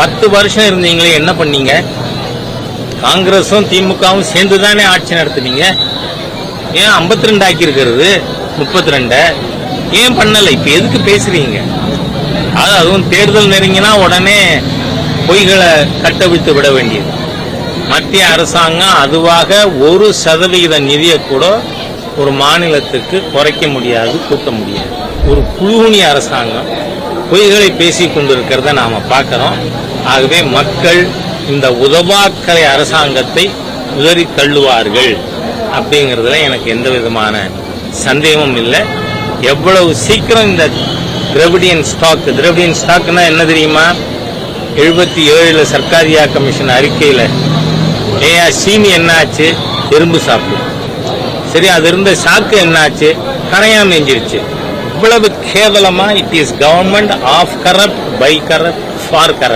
10 வருஷம் இருந்தீங்களே, என்ன பண்ணீங்க? காங்கிரஸும் திமுகவும் சேர்ந்துதானே ஆட்சி நடத்துனீங்க. ஏன் 52 ஆக்கி இருக்கிறது 32 ஏன் பண்ணல? இப்ப எதுக்கு பேசுறீங்க? அதுவும் தேர்தல் நெருங்கினா உடனே பொய்களை கட்டவிழ்த்து விட வேண்டியது. மத்திய அரசாங்கம் அதுவாக 1% நிதியை கூட ஒரு மாநிலத்துக்கு குறைக்க முடியாது, கூட்ட முடியாது. ஒரு குழுவுனி அரசாங்கம் பொய்களை பேசிக் கொண்டிருக்கிறத நாம பார்க்கிறோம். ஆகவே மக்கள் இந்த உதவாக்கரை அரசாங்கத்தை உதறி தள்ளுவார்கள் அப்படிங்கிறதுல எனக்கு எந்த விதமான சந்தேகமும் இல்லை. எவ்வளவு சீக்கிரம் இந்த திராவிடியன் ஸ்டாக்னா என்ன தெரியுமா? 77 சர்க்காரியா கமிஷன் அறிக்கையில சீனி என்ன ஆச்சு? எறும்பு சாப்பிடு. சரி, அது இருந்த சாக்கு என்னாச்சு? கரையாம நெஞ்சிருச்சு. இவ்வளவு கேவலமா it is government of corrupt, by corrupt, for corrupt.